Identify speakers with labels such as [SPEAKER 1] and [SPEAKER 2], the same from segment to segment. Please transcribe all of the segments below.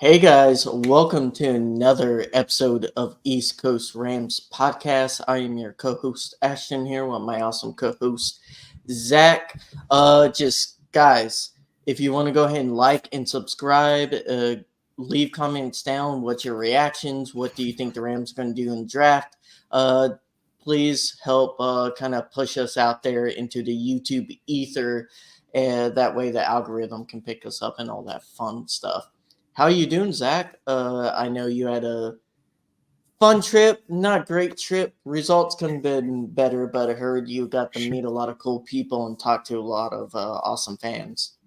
[SPEAKER 1] Hey guys, welcome to another episode of East Coast Rams podcast. I am your co-host Ashton here with my awesome co-host Zach. Just guys, if you want to go ahead and like and subscribe, leave comments down. What's your reactions? What do you think the Rams are going to do in the draft? Uh, please help kind of push us out there into the YouTube ether, and that way the algorithm can pick us up and all that fun stuff. How you doing, Zach? I know you had a fun trip, not great trip. Results could have been better, but I heard you got to meet a lot of cool people and talk to a lot of awesome fans.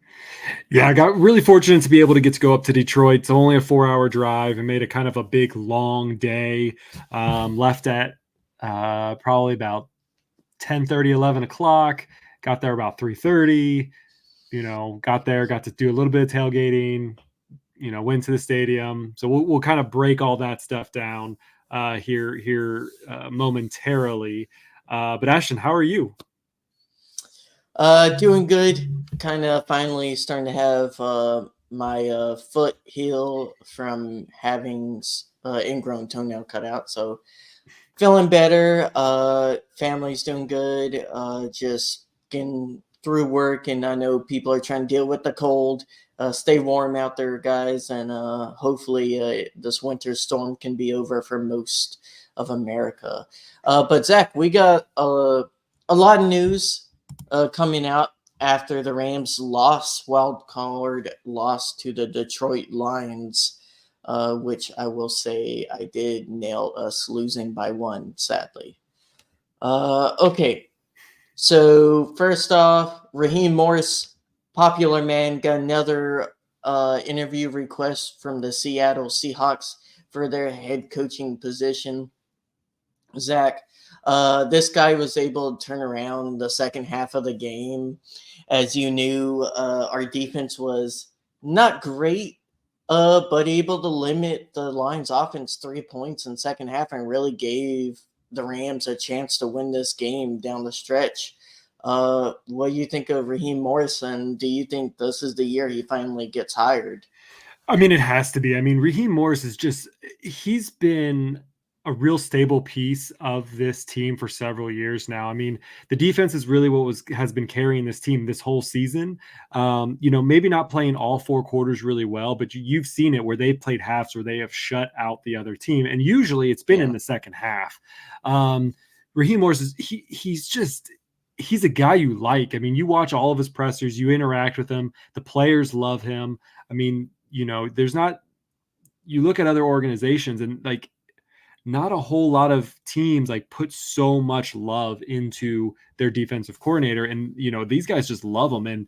[SPEAKER 2] Yeah, I got really fortunate to be able to get to go up to Detroit. It's only a 4-hour drive and made it kind of a big, long day. Left at probably about 10:30, 11 o'clock. Got there about 3:30. Got there, got to do a little bit of tailgating. Went to the stadium. So we'll kind of break all that stuff down here momentarily. But Ashton, how are you?
[SPEAKER 1] Doing good. Kind of finally starting to have my foot heal from having ingrown toenail cut out. So feeling better. Family's doing good. Just getting through work, and I know people are trying to deal with the cold. Stay warm out there, guys, and hopefully this winter storm can be over for most of America. But Zach, we got a lot of news coming out after the Rams wild card loss to the Detroit Lions, which I will say I did nail us losing by one, sadly. Okay, so first off, Raheem Morris, popular man, got another interview request from the Seattle Seahawks for their head coaching position. Zach, this guy was able to turn around the second half of the game. As you knew, our defense was not great, but able to limit the Lions' offense 3 points in second half and really gave the Rams a chance to win this game down the stretch. What do you think of Raheem Morrison? Do you think this is the year he finally gets hired?
[SPEAKER 2] I mean, it has to be. I mean, Raheem Morris he's been a real stable piece of this team for several years now. I mean, the defense is really has been carrying this team this whole season. Maybe not playing all four quarters really well, but you've seen it where they've played halves where they have shut out the other team. And usually it's been in
[SPEAKER 1] Yeah.
[SPEAKER 2] the second half. Raheem Morris he's a guy you like. I mean, you watch all of his pressers, you interact with him, the players love him. I mean, there's not, you look at other organizations and like not a whole lot of teams like put so much love into their defensive coordinator. And, these guys just love him. And,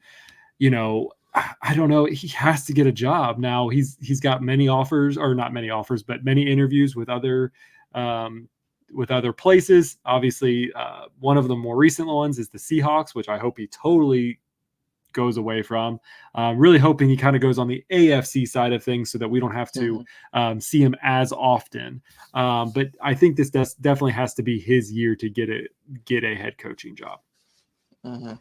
[SPEAKER 2] I don't know, he has to get a job. Now he's got many offers, or not many offers, but many interviews with other places. Obviously, one of the more recent ones is the Seahawks, which I hope he totally goes away from. Really hoping he kind of goes on the AFC side of things so that we don't have to see him as often. But I think this definitely has to be his year to get a head coaching job.
[SPEAKER 1] Mm-hmm.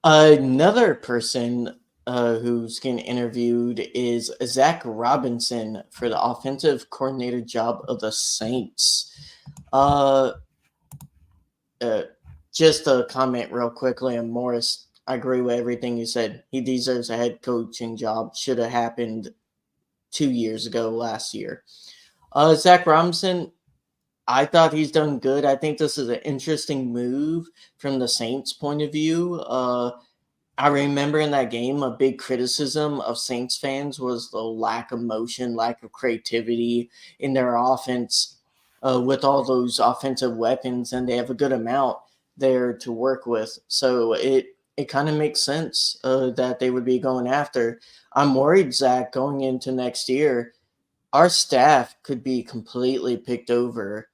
[SPEAKER 1] Another person who's getting interviewed is Zach Robinson for the offensive coordinator job of the Saints. Uh, just a comment real quickly on Morris. I agree with everything you said. He deserves a head coaching job. Should have happened 2 years ago, last year. Zach Robinson, I thought he's done good. I think this is an interesting move from the Saints' point of view. I remember in that game, a big criticism of Saints fans was the lack of motion, lack of creativity in their offense with all those offensive weapons, and they have a good amount there to work with. So it kind of makes sense that they would be going after. I'm worried, Zach, going into next year, our staff could be completely picked over,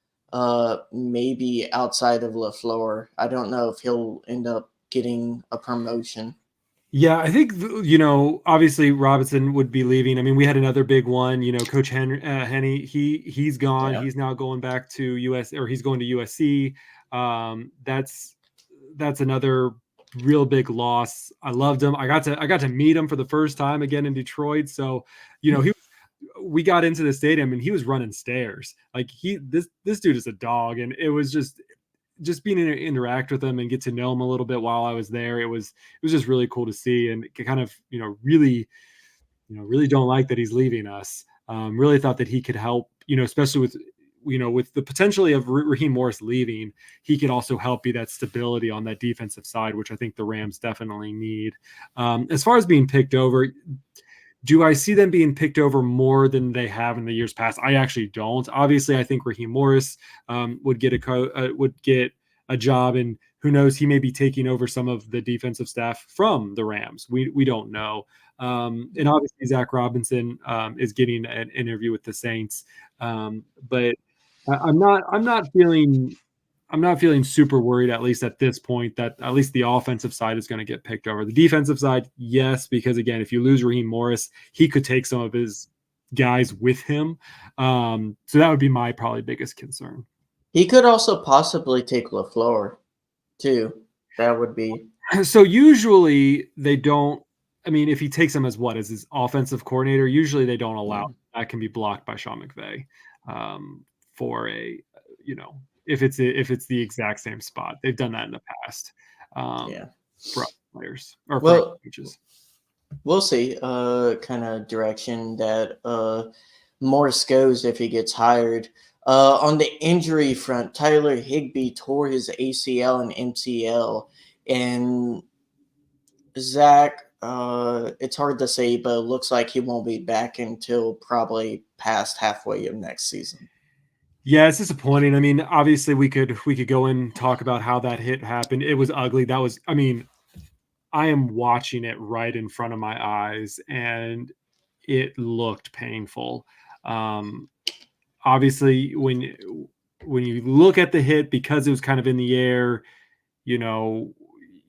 [SPEAKER 1] maybe outside of LaFleur. I don't know if he'll end up getting a promotion.
[SPEAKER 2] Yeah, I think, obviously Robinson would be leaving. I mean, we had another big one, Coach Hennie, he's gone.
[SPEAKER 1] Yeah.
[SPEAKER 2] He's now going back to he's going to USC. That's another real big loss. I loved him. I got to meet him for the first time again in Detroit. So, he we got into the stadium and he was running stairs. Like this dude is a dog, and it was just being to interact with him and get to know him a little bit while I was there. It was just really cool to see, and kind of really don't like that he's leaving us. Really thought that he could help, especially with the potentially of Raheem Morris leaving, he could also help be that stability on that defensive side, which I think the Rams definitely need. As far as being picked over, do I see them being picked over more than they have in the years past? I actually don't. Obviously, I think Raheem Morris would get a job, and who knows, he may be taking over some of the defensive staff from the Rams. We don't know. And obviously, Zach Robinson is getting an interview with the Saints, but I'm not feeling super worried, at least at this point, that at least the offensive side is going to get picked over. The defensive side, yes, because again, if you lose Raheem Morris, he could take some of his guys with him. So that would be my probably biggest concern.
[SPEAKER 1] He could also possibly take LaFleur too. That would be
[SPEAKER 2] So usually they don't. I mean, if he takes him as his offensive coordinator, usually they don't allow
[SPEAKER 1] yeah.
[SPEAKER 2] that can be blocked by Sean McVay for if it's the exact same spot. They've done that in the past
[SPEAKER 1] Yeah.
[SPEAKER 2] for other players or for other
[SPEAKER 1] Well,
[SPEAKER 2] coaches.
[SPEAKER 1] we'll see kind of direction that Morris goes if he gets hired. On the injury front, Tyler Higbee tore his ACL and MCL, and Zach, it's hard to say, but it looks like he won't be back until probably past halfway of next season.
[SPEAKER 2] Yeah, it's disappointing. I mean, obviously we could go and talk about how that hit happened. It was ugly. I mean, I am watching it right in front of my eyes, and it looked painful. Obviously, when you look at the hit, because it was kind of in the air, you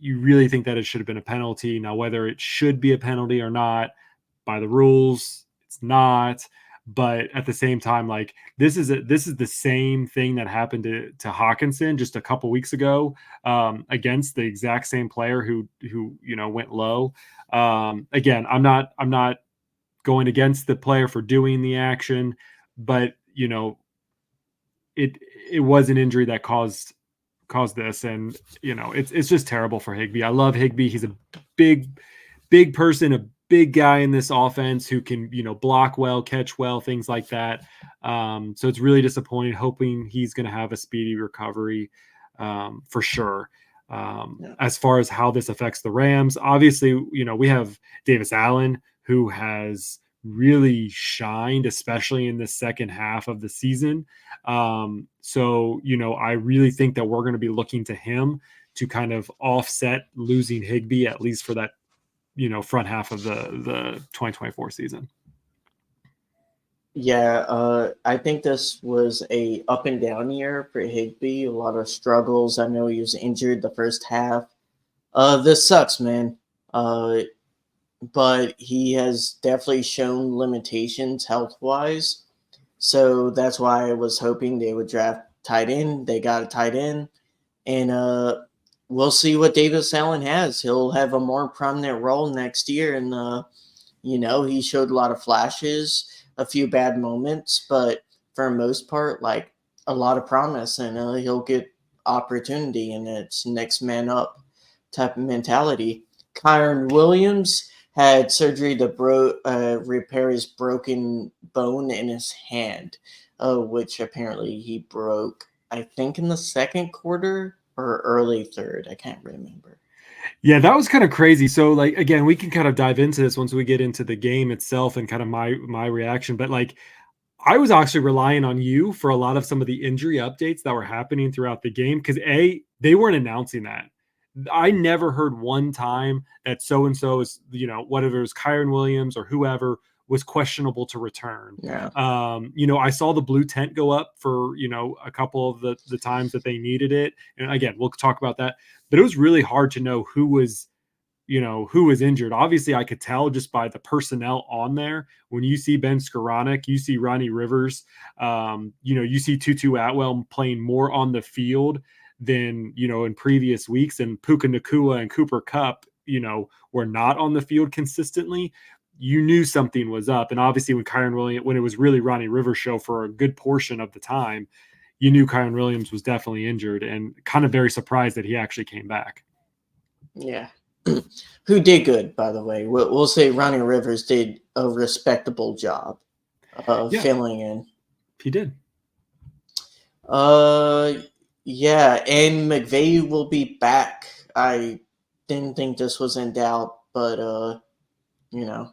[SPEAKER 2] really think that it should have been a penalty. Now, whether it should be a penalty or not, by the rules, it's not. But at the same time, like this is the same thing that happened to Hawkinson just a couple weeks ago against the exact same player who went low. Again, I'm not going against the player for doing the action, but it was an injury that caused this, and it's just terrible for Higbee. I love Higbee. He's a big person, a big guy in this offense who can block well, catch well, things like that. So it's really disappointing, hoping he's going to have a speedy recovery for sure. As far as how this affects the Rams, obviously we have Davis Allen, who has really shined, especially in the second half of the season. So I really think that we're going to be looking to him to kind of offset losing Higbee, at least for that front half of the 2024 season.
[SPEAKER 1] Yeah, I think this was a up and down year for Higbee. A lot of struggles. I know he was injured the first half. This sucks, man. But he has definitely shown limitations health wise. So that's why I was hoping they would draft tight end. They got a tight end, and we'll see what Davis Allen has. He'll have a more prominent role next year, and he showed a lot of flashes, a few bad moments, but for the most part, like a lot of promise, and he'll get opportunity, and it's next man up type of mentality. Kyron Williams had surgery to repair his broken bone in his hand, which apparently he broke, I think, in the second quarter or early third. I can't remember.
[SPEAKER 2] Yeah, that was kind of crazy. So, like, again, we can kind of dive into this once we get into the game itself and kind of my reaction. But like, I was actually relying on you for a lot of some of the injury updates that were happening throughout the game because they weren't announcing that. I never heard one time that so and so is, whatever it was Kyron Williams or whoever was questionable to return.
[SPEAKER 1] Yeah.
[SPEAKER 2] I saw the blue tent go up for a couple of the times that they needed it, and again, we'll talk about that. But it was really hard to know who was injured. Obviously, I could tell just by the personnel on there. When you see Ben Skoranek, you see Ronnie Rivers, you see Tutu Atwell playing more on the field than in previous weeks, and Puka Nakua and Cooper Kupp were not on the field consistently. you knew something was up. And obviously when it was really Ronnie Rivers' show for a good portion of the time, you knew Kyron Williams was definitely injured, and kind of very surprised that he actually came back.
[SPEAKER 1] Yeah. Who did good, by the way. We'll say Ronnie Rivers did a respectable job of filling in.
[SPEAKER 2] He did.
[SPEAKER 1] Yeah, and McVay will be back. I didn't think this was in doubt, but you know.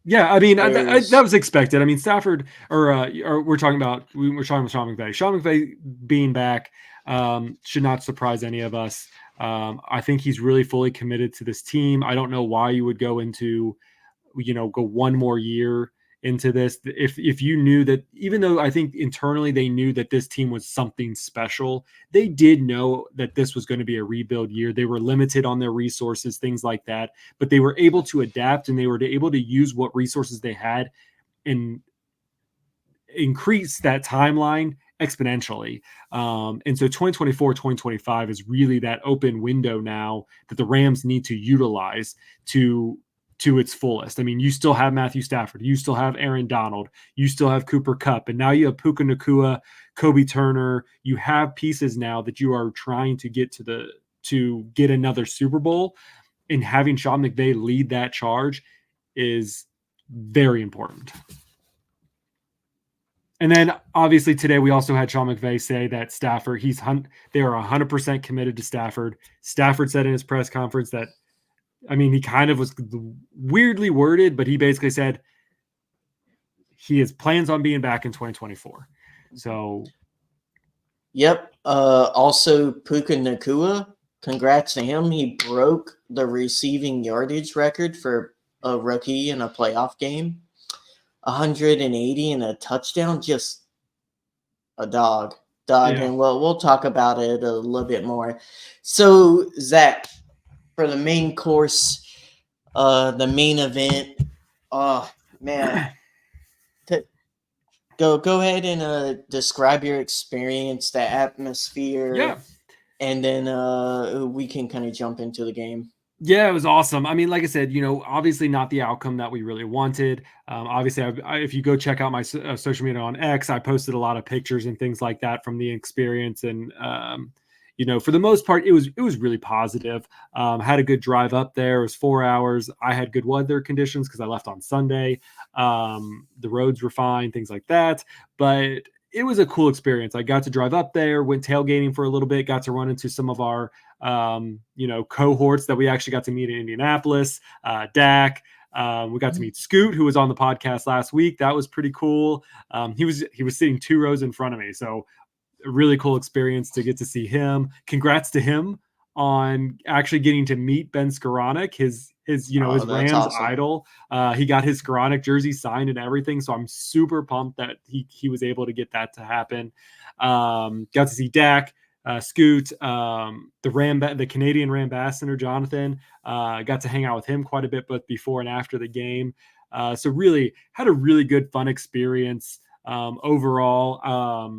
[SPEAKER 2] Yeah, I mean that was expected. I mean Stafford, or we're talking about Sean McVay. Sean McVay being back should not surprise any of us. I think he's really fully committed to this team. I don't know why you would go one more year into this if you knew that, even though I think internally they knew that this team was something special, they did know that this was going to be a rebuild year. They were limited on their resources, things like that, but they were able to adapt, and they were able to use what resources they had and increase that timeline exponentially. And so 2024, 2025 is really that open window now that the Rams need to utilize to its fullest. I mean, you still have Matthew Stafford, you still have Aaron Donald, you still have Cooper Kupp, and now you have Puka Nacua, Kobe Turner. You have pieces now that you are trying to get to get another Super Bowl, and having Sean McVay lead that charge is very important. And then obviously today we also had Sean McVay say that Stafford, they are 100% committed to Stafford. Stafford said in his press conference that, I mean, he kind of was weirdly worded, but he basically said he has plans on being back in 2024. So,
[SPEAKER 1] yep. Also, Puka Nacua, congrats to him. He broke the receiving yardage record for a rookie in a playoff game. 180 and a touchdown, just a dog. Yeah. And we'll talk about it a little bit more. So, Zach, for the main course, the main event, oh man, go ahead and describe your experience, the atmosphere, and then we can kind of jump into the game.
[SPEAKER 2] Yeah, it was awesome. I mean, like I said, obviously not the outcome that we really wanted. Obviously, if you go check out my social media on X, I posted a lot of pictures and things like that from the experience. And, for the most part, it was really positive. Had a good drive up there. It was 4 hours. I had good weather conditions because I left on Sunday. The roads were fine, things like that. But it was a cool experience. I got to drive up there, went tailgating for a little bit, got to run into some of our cohorts that we actually got to meet in Indianapolis. Dak, we got to meet Scoot, who was on the podcast last week. That was pretty cool. He was sitting 2 rows in front of me, so a really cool experience to get to see him. Congrats to him on actually getting to meet Ben Skoranek, his Rams awesome. Idol. He got his Skoranek jersey signed and everything, so I'm super pumped that he was able to get that to happen. Got to see Dak, Scoot, the Canadian Rambassador Jonathan. Got to hang out with him quite a bit, both before and after the game. So really had a really good, fun experience overall.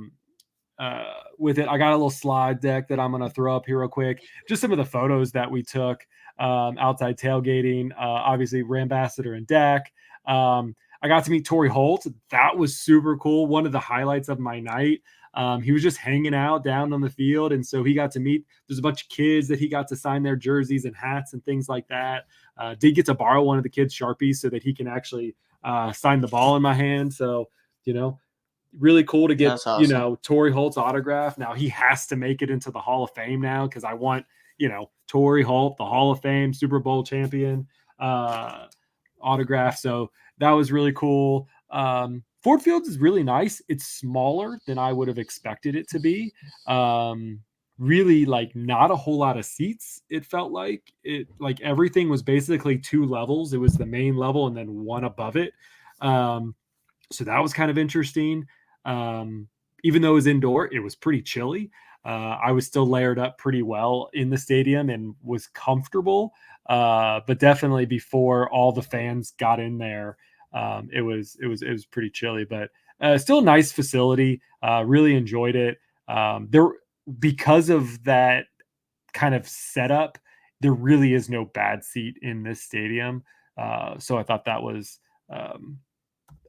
[SPEAKER 2] With it, I got a little slide deck that I'm going to throw up here real quick. Just some of the photos that we took outside tailgating. Obviously, Rambassador and Dak. I got to meet Torrey Holt. That was super cool. One of the highlights of my night. He was just hanging out down on the field, and so he got to meet. There's a bunch of kids that he got to sign their jerseys and hats and things like that. Did get to borrow one of the kids' Sharpies so that he can actually sign the ball in my hand. So, really cool to get, awesome. Torrey Holt's autograph. Now he has to make it into the Hall of Fame now, because I want, Torrey Holt, the Hall of Fame Super Bowl champion autograph. So that was really cool. Ford Field is really nice. It's smaller than I would have expected it to be. Really, not a whole lot of seats. It felt like everything was basically 2 levels. It was the main level and then one above it. So that was kind of interesting. Even though it was indoor, it was pretty chilly. I was still layered up pretty well in the stadium and was comfortable. But definitely before all the fans got in there, it was pretty chilly, but still a nice facility. Really enjoyed it. Because of that kind of setup, there really is no bad seat in this stadium. So I thought that was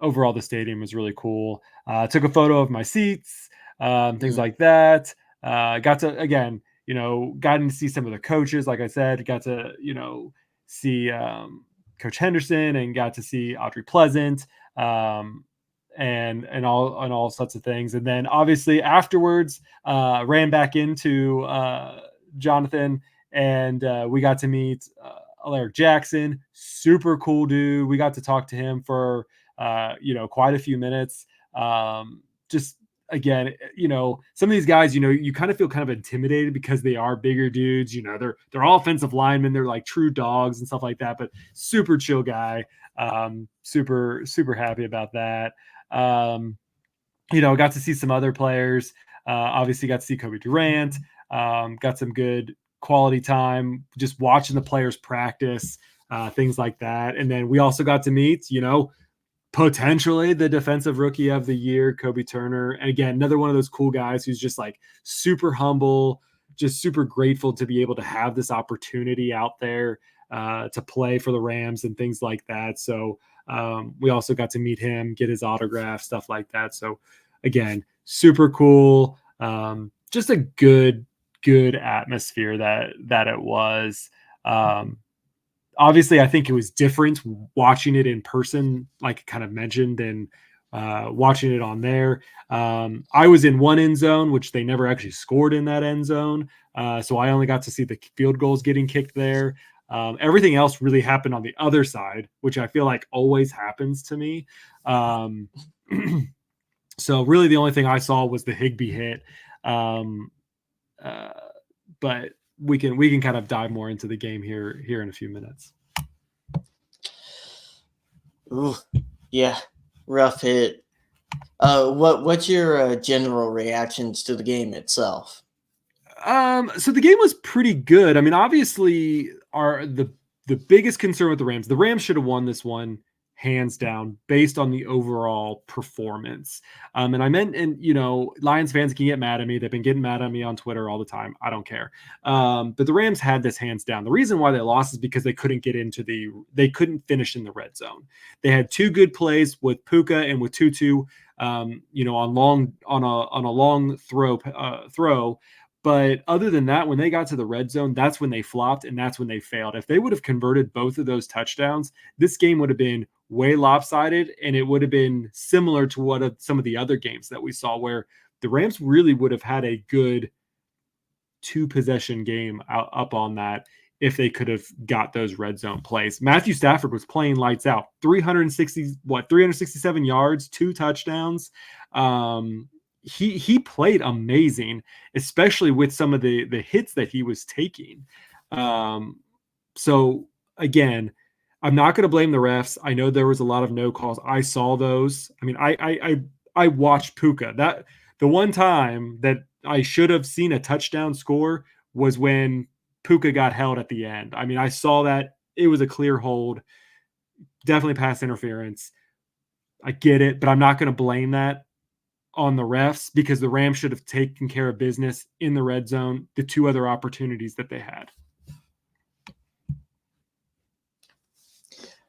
[SPEAKER 2] overall, the stadium was really cool. Took a photo of my seats, things
[SPEAKER 1] Mm.
[SPEAKER 2] like that. Got to, again, gotten to see some of the coaches. Like I said, got to, see Coach Henderson, and got to see Audrey Pleasant, and all sorts of things. And then obviously afterwards, ran back into Jonathan, and we got to meet Alaric Jackson. Super cool dude. We got to talk to him for quite a few minutes. Just again, some of these guys, you kind of feel kind of intimidated because they are bigger dudes. They're all offensive linemen. They're like true dogs and stuff like that. But super chill guy. Super super happy about that. Got to see some other players. Obviously, got to see Kobe Durant. Got some good quality time just watching the players practice, things like that. And then we also got to meet, potentially the defensive rookie of the year, Kobe Turner. And again, another one of those cool guys who's just like super humble, just super grateful to be able to have this opportunity out there to play for the Rams and things like that. So we also got to meet him, get his autograph, stuff like that. So again, super cool. Just a good atmosphere that it was. Obviously, I think it was different watching it in person, like I kind of mentioned, and watching it on there. I was in one end zone, which they never actually scored in that end zone. So I only got to see the field goals getting kicked there. Everything else really happened on the other side, which I feel like always happens to me. So really the only thing I saw was the Higbee hit. But we can kind of dive more into the game here in a few minutes.
[SPEAKER 1] Ooh, yeah, rough hit. What's your general reactions to the game itself?
[SPEAKER 2] So the game was pretty good. I mean, obviously, the biggest concern with the Rams should have won this one hands down based on the overall performance. And Lions fans can get mad at me. They've been getting mad at me on Twitter all the time. I don't care. But the Rams had this hands down. The reason why they lost is because they couldn't they couldn't finish in the red zone. They had two good plays with Puka and with Tutu, on a long throw. But other than that, when they got to the red zone, that's when they flopped and that's when they failed. If they would have converted both of those touchdowns, this game would have been way lopsided, and it would have been similar to what some of the other games that we saw, where the Rams really would have had a good 2-possession game up on that if they could have got those red zone plays. Matthew Stafford was playing lights out. 367 yards, 2 touchdowns. He played amazing, especially with some of the hits that he was taking. So again, I'm not going to blame the refs. I know there was a lot of no calls. I saw those. I mean, I watched Puka. That the one time that I should have seen a touchdown score was when Puka got held at the end. I mean, I saw that. It was a clear hold. Definitely pass interference. I get it, but I'm not going to blame that on the refs because the Rams should have taken care of business in the red zone, the 2 other opportunities that they had.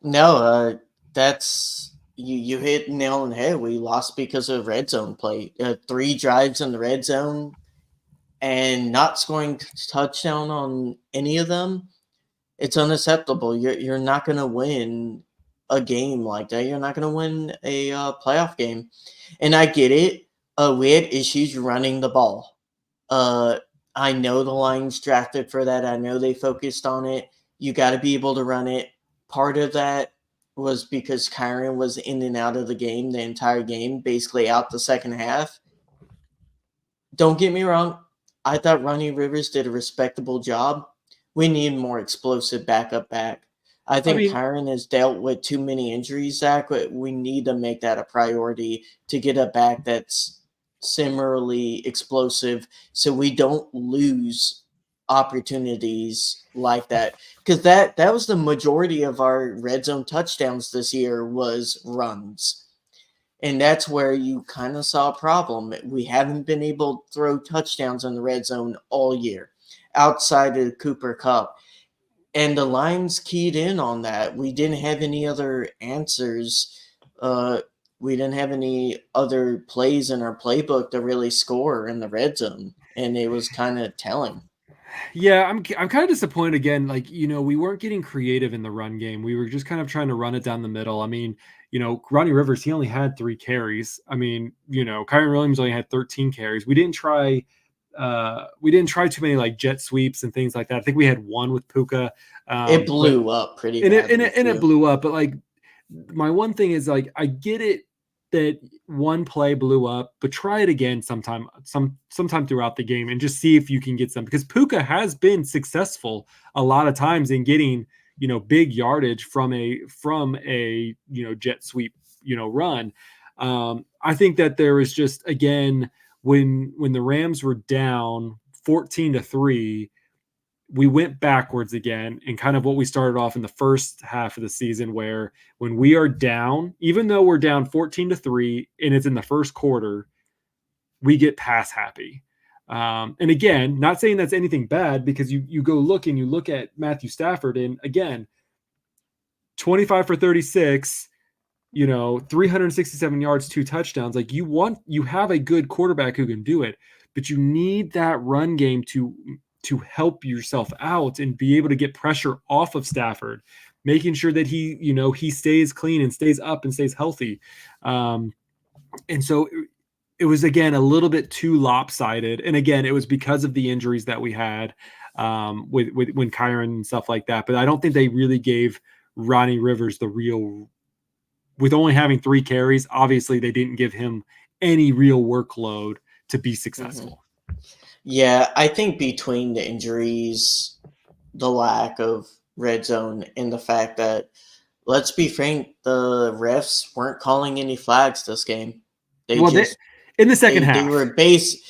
[SPEAKER 1] No, that's you hit nail on the head. We lost because of red zone play. 3 drives in the red zone and not scoring touchdown on any of them. It's unacceptable. You're not going to win a game like that. You're not going to win a playoff game. And I get it. We had issues running the ball. I know the Lions drafted for that. I know they focused on it. You got to be able to run it. Part of that was because Kyron was in and out of the game the entire game, basically out the second half. Don't get me wrong. I thought Ronnie Rivers did a respectable job. We need more explosive backup back. I think Kyron has dealt with too many injuries, Zach. We need to make that a priority to get a back that's similarly explosive so we don't lose opportunities like that. Because that was the majority of our red zone touchdowns this year was runs. And that's where you kind of saw a problem. We haven't been able to throw touchdowns in the red zone all year outside of Cooper Cup. and the lines keyed in on that. We didn't have any other answers. Uh, we didn't have any other plays in our playbook to really score in the red zone, and it was kind of telling.
[SPEAKER 2] Yeah, I'm kind of disappointed again. Like, we weren't getting creative in the run game. We were just kind of trying to run it down the middle. I mean, Ronnie Rivers, he only had 3 carries. I mean, Kyron Williams only had 13 carries. We didn't try too many like jet sweeps and things like that. I think we had one with Puka.
[SPEAKER 1] It
[SPEAKER 2] But
[SPEAKER 1] blew up pretty
[SPEAKER 2] and it and
[SPEAKER 1] badly
[SPEAKER 2] it, and it
[SPEAKER 1] too.
[SPEAKER 2] blew up. But like my one thing is like I get it that one play blew up, but try it again sometime throughout the game and just see if you can get some, because Puka has been successful a lot of times in getting big yardage from a jet sweep run. I think that there is just, again, when the Rams were down 14-3, we went backwards again, and kind of what we started off in the first half of the season, where when we are down, even though we're down 14-3 and it's in the first quarter, we get pass happy. And again, not saying that's anything bad, because you go look and you look at Matthew Stafford, and again, 25 for 36, 367 yards, 2 touchdowns. Like, you have a good quarterback who can do it, but you need that run game to help yourself out and be able to get pressure off of Stafford, making sure that he stays clean and stays up and stays healthy. And so it was, again, a little bit too lopsided. And again, it was because of the injuries that we had with when Kyron and stuff like that. But I don't think they really gave Ronnie Rivers with only having 3 carries. Obviously, they didn't give him any real workload to be successful.
[SPEAKER 1] Yeah, I think between the injuries, the lack of red zone, and the fact that, let's be frank, the refs weren't calling any flags this game. They
[SPEAKER 2] Well,
[SPEAKER 1] just
[SPEAKER 2] in the second
[SPEAKER 1] they
[SPEAKER 2] half,
[SPEAKER 1] were
[SPEAKER 2] it was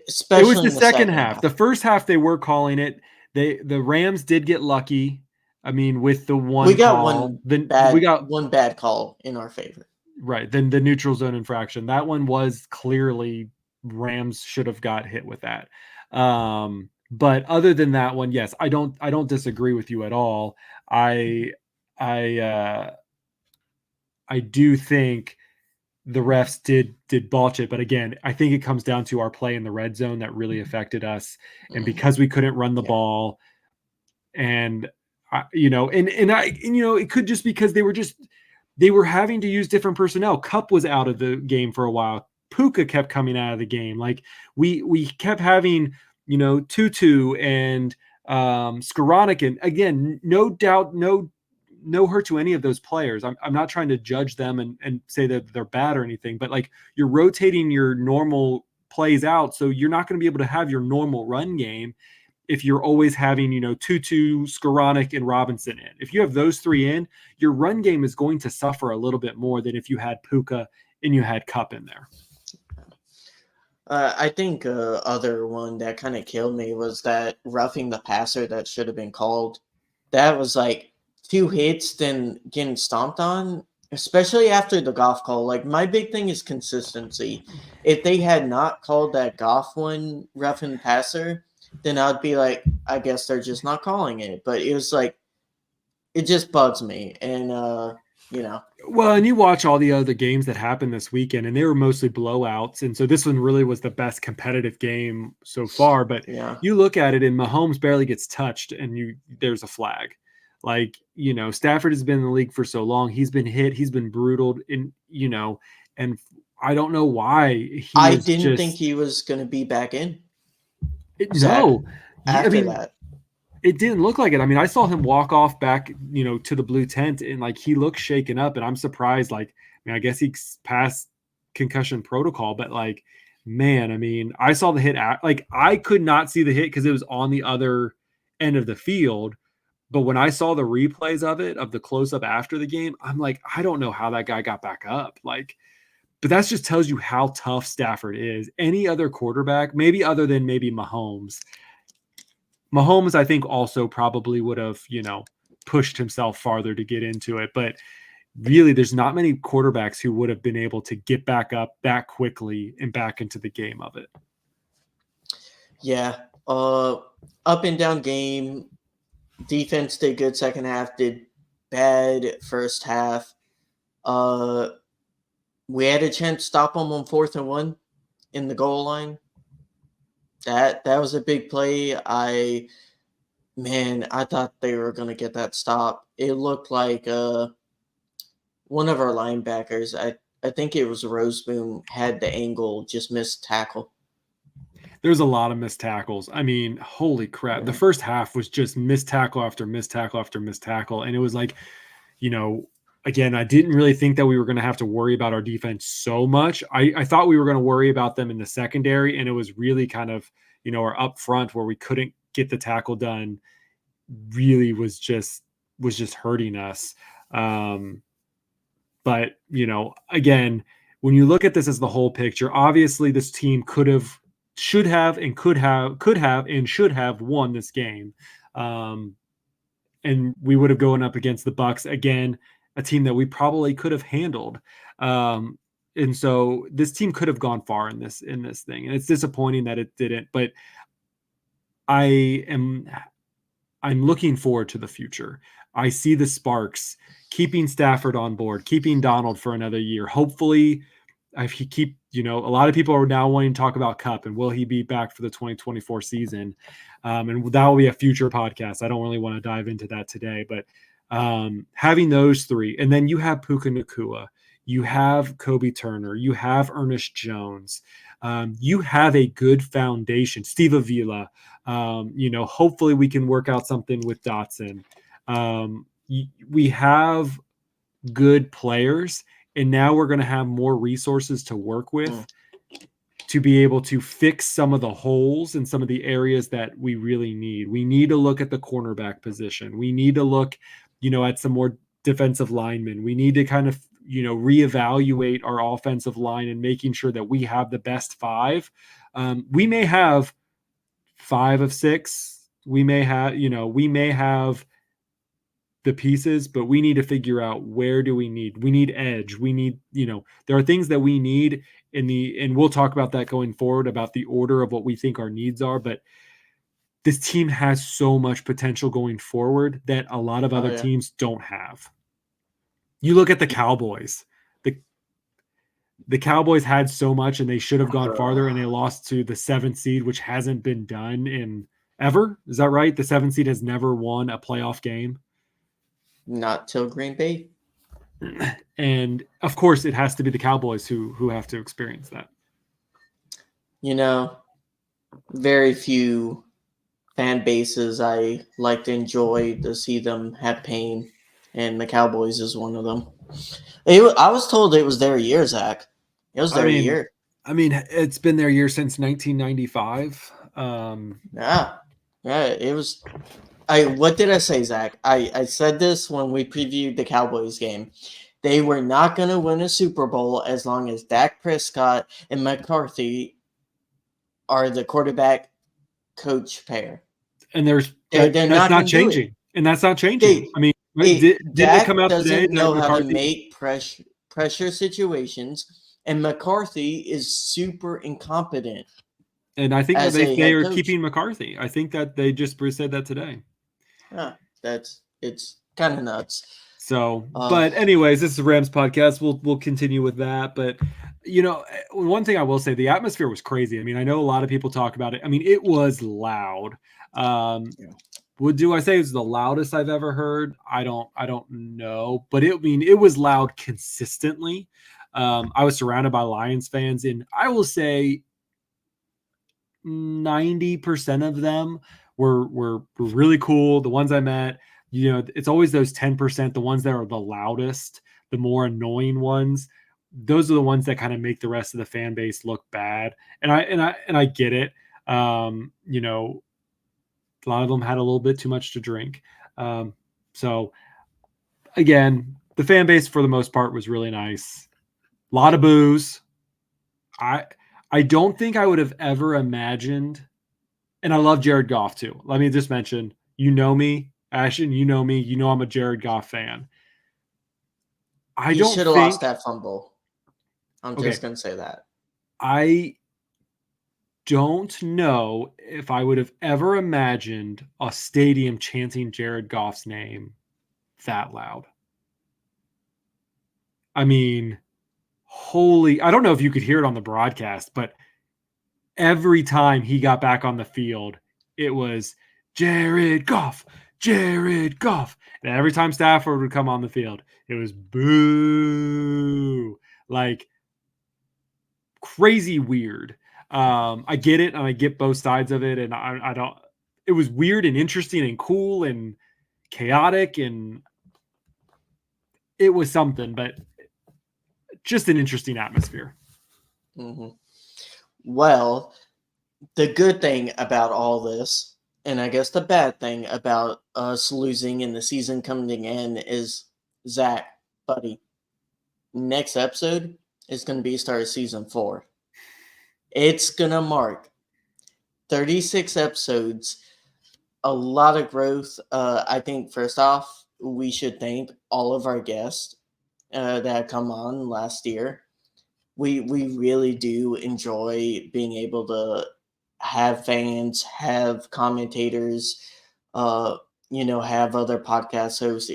[SPEAKER 1] especially
[SPEAKER 2] the
[SPEAKER 1] in the
[SPEAKER 2] second
[SPEAKER 1] second
[SPEAKER 2] half.
[SPEAKER 1] half.
[SPEAKER 2] The first half they were calling it. The Rams did get lucky. I mean, with the
[SPEAKER 1] We
[SPEAKER 2] one
[SPEAKER 1] got
[SPEAKER 2] call, then we got
[SPEAKER 1] one bad call in our favor.
[SPEAKER 2] right. Then the neutral zone infraction. That one was clearly Rams should have got hit with that. But other than that one, yes, I don't disagree with you at all. I I uh, I do think the refs did botch it, but again, I think it comes down to our play in the red zone that really affected us, and
[SPEAKER 1] Mm,
[SPEAKER 2] because we couldn't run the
[SPEAKER 1] yeah.
[SPEAKER 2] ball, and it could just because they were having to use different personnel. Cup was out of the game for a while. Puka kept coming out of the game. Like, we kept having Tutu and Skoranek, and again, no doubt, no hurt to any of those players. I'm not trying to judge them and say that they're bad or anything, but like, you're rotating your normal plays out, so you're not going to be able to have your normal run game if you're always having, Tutu, Skoranek, and Robinson in. If you have those 3 in, your run game is going to suffer a little bit more than if you had Puka and you had Cup in there.
[SPEAKER 1] I think other one that kind of killed me was that roughing the passer that should have been called. That was like 2 hits, then getting stomped on, especially after the golf call. Like, my big thing is consistency. If they had not called that golf one roughing passer, then I'd be like, I guess they're just not calling it. But it was like, it just bugs me. And, you know,
[SPEAKER 2] Well, and you watch all the other games that happened this weekend, and they were mostly blowouts. And so this one really was the best competitive game so far. But
[SPEAKER 1] yeah.
[SPEAKER 2] you look at it, and Mahomes barely gets touched, and there's a flag. Like, Stafford has been in the league for so long. He's been hit. He's been brutal. And I don't know why he
[SPEAKER 1] I
[SPEAKER 2] is
[SPEAKER 1] didn't think
[SPEAKER 2] just
[SPEAKER 1] he was going to be back in.
[SPEAKER 2] no. I
[SPEAKER 1] After
[SPEAKER 2] mean,
[SPEAKER 1] that.
[SPEAKER 2] it didn't look like it. I mean, I saw him walk off back, to the blue tent, and like, he looked shaken up, and I'm surprised. Like, I mean, I guess he passed concussion protocol, but like, man, I mean, I saw the hit like, I could not see the hit because it was on the other end of the field. But when I saw the replays of the close up after the game, I'm like, I don't know how that guy got back up. Like, but that just tells you how tough Stafford is. Any other quarterback, maybe other than maybe Mahomes, I think, also probably would have, pushed himself farther to get into it. But really, there's not many quarterbacks who would have been able to get back up that quickly and back into the game of it.
[SPEAKER 1] Yeah. Up and down game. Defense did good second half, did bad first half. We had a chance to stop them on 4th and 1 in the goal line. That was a big play. I thought they were going to get that stop. It looked like one of our linebackers, I think it was Roseboom, had the angle, just missed tackle.
[SPEAKER 2] There's a lot of missed tackles. I mean, holy crap. The first half was just missed tackle after missed tackle after missed tackle. And it was like, again, I didn't really think that we were going to have to worry about our defense so much. I thought we were going to worry about them in the secondary, and it was really kind of, our up front where we couldn't get the tackle done really was just hurting us. But, again, when you look at this as the whole picture, obviously this team should have and should have won this game. And we would have gone up against the Bucks again, a team that we probably could have handled. And so this team could have gone far in this thing. And it's disappointing that it didn't, but I'm looking forward to the future. I see the sparks, keeping Stafford on board, keeping Donald for another year. Hopefully, a lot of people are now wanting to talk about Cup and will he be back for the 2024 season? And that will be a future podcast. I don't really want to dive into that today, but having those three, and then you have Puka Nacua, you have Kobe Turner, you have Ernest Jones, you have a good foundation. Steve Avila, hopefully we can work out something with Dotson. We have good players, and now we're going to have more resources to work with to be able to fix some of the holes in some of the areas that we really need. We need to look at the cornerback position. We need to look, at some more defensive linemen. We need to kind of, reevaluate our offensive line and making sure that we have the best five. We may have 5 of 6. We may have the pieces, but we need to figure out where do we need edge. We need, there are things that we need and we'll talk about that going forward about the order of what we think our needs are. But this team has so much potential going forward that a lot of other teams don't have. You look at the Cowboys. The Cowboys had so much and they should have gone farther, and they lost to the 7th seed, which hasn't been done in ever. Is that right? The 7th seed has never won a playoff game.
[SPEAKER 1] Not till Green Bay.
[SPEAKER 2] And of course it has to be the Cowboys who have to experience that.
[SPEAKER 1] Very few fan bases I like to enjoy to see them have pain, and the Cowboys is one of them. I was told it was their year, Zach. It was their year.
[SPEAKER 2] I mean, it's been their year since 1995.
[SPEAKER 1] Yeah, it was. What did I say, Zach? I said this when we previewed the Cowboys game. They were not going to win a Super Bowl as long as Dak Prescott and McCarthy are the quarterback coach pair.
[SPEAKER 2] And that's not changing. And that's not changing. Did they come out today?
[SPEAKER 1] Dak doesn't know how to make pressure situations, and McCarthy is super incompetent.
[SPEAKER 2] And I think that they are keeping McCarthy. I think that they just said that today.
[SPEAKER 1] Yeah, it's kind of nuts.
[SPEAKER 2] So, but anyways, this is the Rams podcast. We'll continue with that. But one thing I will say, the atmosphere was crazy. I mean, I know a lot of people talk about it. I mean, it was loud. Do I say it was the loudest I've ever heard? I don't know, but it was loud consistently. I was surrounded by Lions fans, and I will say 90% of them were really cool. The ones I met, it's always those 10%, the ones that are the loudest, the more annoying ones. Those are the ones that kind of make the rest of the fan base look bad. And I get it. A lot of them had a little bit too much to drink. So again, the fan base for the most part was really nice. A lot of booze. I don't think I would have ever imagined, and I love Jared Goff too. Let me just mention, me, Ashton, me, I'm a Jared Goff fan.
[SPEAKER 1] He should have lost that fumble. I'm just going to say that.
[SPEAKER 2] don't know if I would have ever imagined a stadium chanting Jared Goff's name that loud. I mean, I don't know if you could hear it on the broadcast, but every time he got back on the field, it was Jared Goff, Jared Goff. And every time Stafford would come on the field, it was boo. Like crazy weird. I get it and I get both sides of it. And I don't, it was weird and interesting and cool and chaotic. And it was something, but just an interesting atmosphere.
[SPEAKER 1] Mm-hmm. Well, the good thing about all this, and I guess the bad thing about us losing and the season coming in is, Zach, buddy, next episode is going to be start of season 4. It's going to mark 36 episodes, a lot of growth. I think, first off, we should thank all of our guests that come on last year. We really do enjoy being able to have fans, have commentators, have other podcast hosts.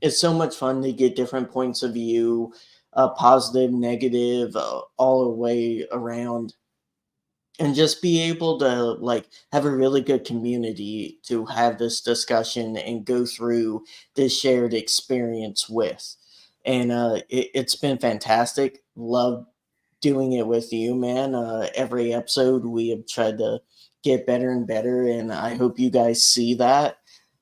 [SPEAKER 1] It's so much fun to get different points of view, positive, negative, all the way around, and just be able to like have a really good community to have this discussion and go through this shared experience with. And it's been fantastic. Love doing it with you, man. Every episode we have tried to get better and better, and I hope you guys see that.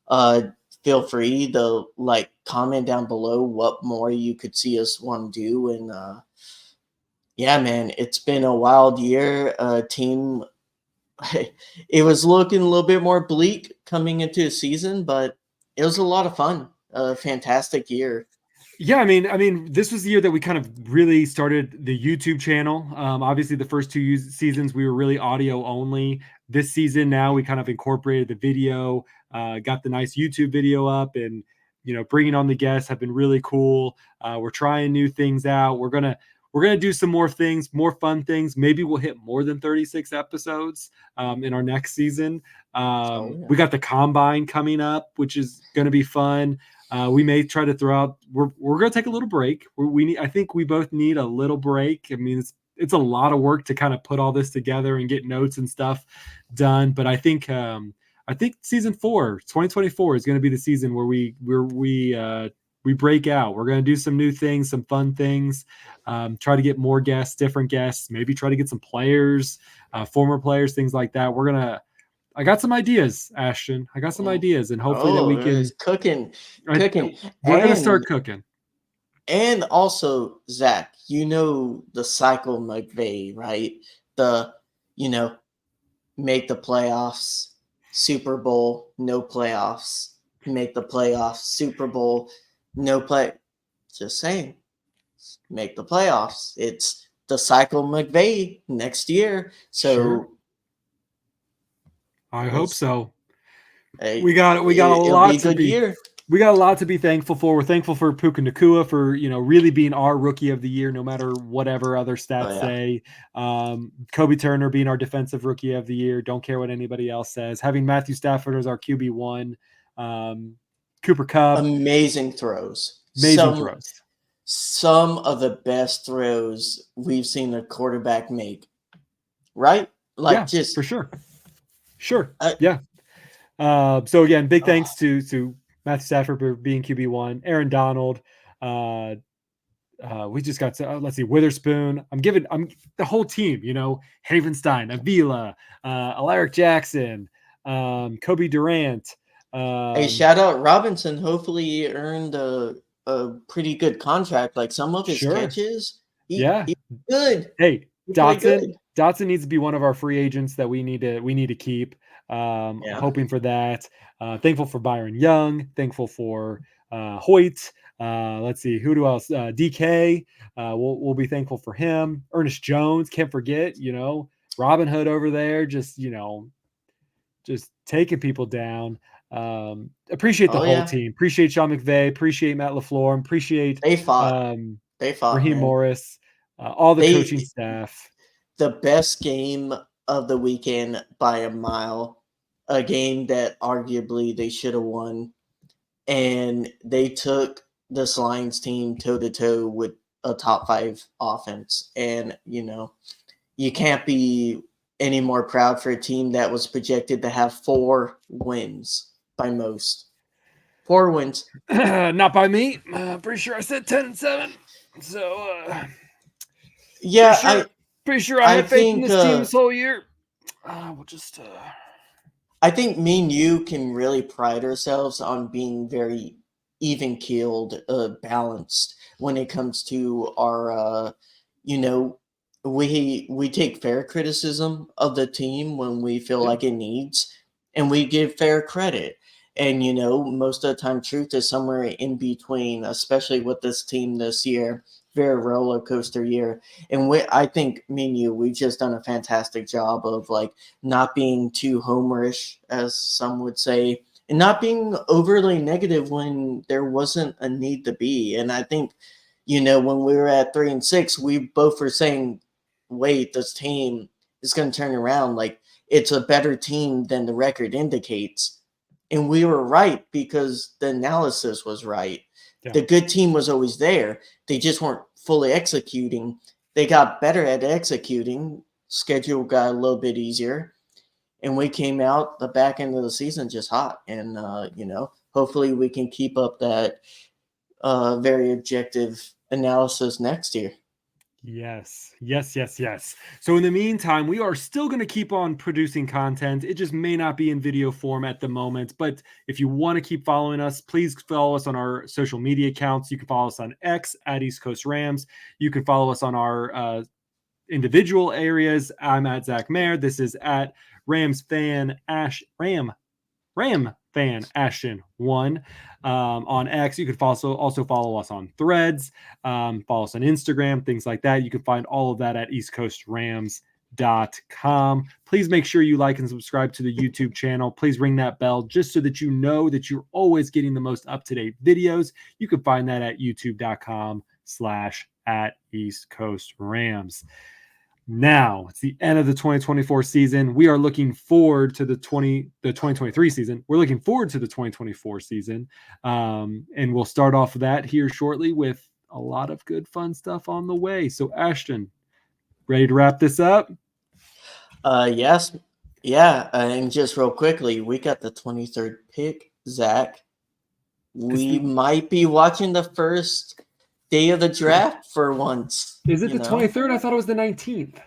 [SPEAKER 1] Uh, Feel free to like comment down below what more you could see us want to do. And yeah, man, it's been a wild year. Team, it was looking a little bit more bleak coming into the season, but it was a lot of fun. A fantastic year.
[SPEAKER 2] Yeah, I mean, this was the year that we kind of really started the YouTube channel. Obviously, the first two seasons we were really audio only. This season, now we kind of incorporated the video, got the nice YouTube video up, and bringing on the guests have been really cool. We're trying new things out. We're gonna do some more things, more fun things. Maybe we'll hit more than 36 episodes in our next season.
[SPEAKER 1] Oh yeah.
[SPEAKER 2] We got the combine coming up, which is going to be fun. We may try to throw out. We're going to take a little break. I think we both need a little break. I mean, it's a lot of work to kind of put all this together and get notes and stuff done. But I think season 4, 2024 is going to be the season where we break out. We're going to do some new things, some fun things. Try to get more guests, different guests. Maybe try to get some players, former players, things like that. I got some ideas, Ashton. I got some ideas, and hopefully that we can.
[SPEAKER 1] It's cooking.
[SPEAKER 2] We're going to start cooking.
[SPEAKER 1] And also, Zach, the cycle McVay, right? The, make the playoffs, Super Bowl, no playoffs, make the playoffs, Super Bowl, no play. Just saying, make the playoffs. It's the cycle McVay next year. So
[SPEAKER 2] sure. I hope so.
[SPEAKER 1] Hey,
[SPEAKER 2] we got a lot to be.
[SPEAKER 1] Year.
[SPEAKER 2] We got a lot to be thankful for. We're thankful for Puka Nacua for really being our rookie of the year, no matter whatever other stats say. Kobe Turner being our defensive rookie of the year. Don't care what anybody else says. Having Matthew Stafford as our QB1. Cooper Kupp.
[SPEAKER 1] Amazing throws.
[SPEAKER 2] Throws.
[SPEAKER 1] Some of the best throws we've seen a quarterback make. Right? Just
[SPEAKER 2] for sure. Sure. Yeah. So again, big thanks to Matthew Stafford for being QB1, Aaron Donald. We just got let's see, Witherspoon. I'm the whole team, Havenstein, Avila, Alaric Jackson, Kobe Durant.
[SPEAKER 1] Hey, shout out Robinson. Hopefully he earned a pretty good contract. Like some of his catches. He's good.
[SPEAKER 2] Hey, Dotson needs to be one of our free agents that we need to keep. Hoping for that. Thankful for Byron Young. Thankful for Hoyt. Let's see, who else? DK. We'll be thankful for him. Ernest Jones. Can't forget. Robin Hood over there. Just taking people down. Appreciate the whole team. Appreciate Sean McVay. Appreciate Matt LaFleur. Appreciate
[SPEAKER 1] they fought.
[SPEAKER 2] Raheem Morris. All the coaching staff.
[SPEAKER 1] The best game of the weekend by a mile, a game that arguably they should have won, and they took this Lions team toe to toe with a top 5 offense. And you can't be any more proud for a team that was projected to have 4 wins by most. 4 wins.
[SPEAKER 2] Not by me. Pretty sure I said 10-7. So
[SPEAKER 1] Yeah,
[SPEAKER 2] pretty sure I
[SPEAKER 1] I
[SPEAKER 2] had faith in
[SPEAKER 1] think
[SPEAKER 2] this team this whole year. We'll just.
[SPEAKER 1] I think me and you can really pride ourselves on being very even keeled, balanced when it comes to our, we take fair criticism of the team when we feel
[SPEAKER 2] Yeah.
[SPEAKER 1] like it needs, and we give fair credit. And most of the time, truth is somewhere in between, especially with this team this year. Very roller coaster year, and I think me and you, we've just done a fantastic job of like not being too homerish, as some would say, and not being overly negative when there wasn't a need to be. And I think, when we were at 3-6, we both were saying, wait, this team is going to turn around. Like, it's a better team than the record indicates. And we were right because the analysis was right.
[SPEAKER 2] Yeah.
[SPEAKER 1] The good team was always there. They just weren't fully executing. They got better at executing. Schedule got a little bit easier. And we came out the back end of the season just hot. And, hopefully we can keep up that very objective analysis next year.
[SPEAKER 2] Yes. So in the meantime, we are still going to keep on producing content. It just may not be in video form at the moment. But if you want to keep following us, please follow us on our social media accounts. You can follow us on X at East Coast Rams. You can follow us on our individual areas. I'm at Zach Mayer. This is at Ram Fan Ashton 1 on X. You could also follow us on Threads, follow us on Instagram, things like that. You can find all of that at eastcoastrams.com. Please make sure you like and subscribe to the YouTube channel. Please ring that bell just so that you know that you're always getting the most up-to-date videos. You can find that at youtube.com/@eastcoastrams. Now it's the end of the 2024 season. We are looking forward to the 2023 season. We're looking forward to the 2024 season. And we'll start off that here shortly with a lot of good fun stuff on the way. So Ashton, ready to wrap this up?
[SPEAKER 1] Yes. Yeah. And just real quickly, we got the 23rd pick, Zach. We might be watching the first day of the draft for once.
[SPEAKER 2] Is it the 23rd? I thought it was the 19th.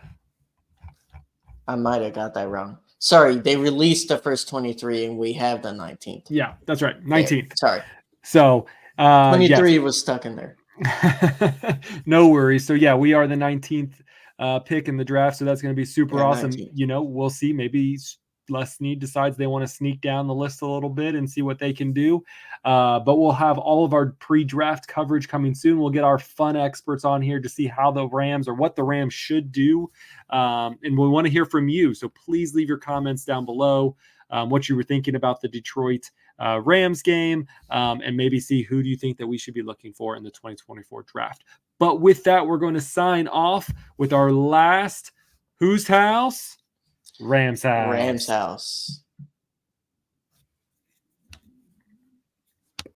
[SPEAKER 1] I might have got that wrong. Sorry, they released the first 23 and we have the 19th.
[SPEAKER 2] Yeah, that's right. 19th.
[SPEAKER 1] Sorry.
[SPEAKER 2] So
[SPEAKER 1] 23 was stuck in there.
[SPEAKER 2] No worries. So yeah, we are the 19th pick in the draft. So that's going to be super awesome.
[SPEAKER 1] 19th.
[SPEAKER 2] We'll see. Maybe Les Snead decides they want to sneak down the list a little bit and see what they can do. But we'll have all of our pre-draft coverage coming soon. We'll get our fun experts on here to see how the Rams or what the Rams should do. And we want to hear from you. So please leave your comments down below, what you were thinking about the Detroit Rams game, and maybe see who do you think that we should be looking for in the 2024 draft. But with that, we're going to sign off with our last Whose House? Rams House.
[SPEAKER 1] Rams House.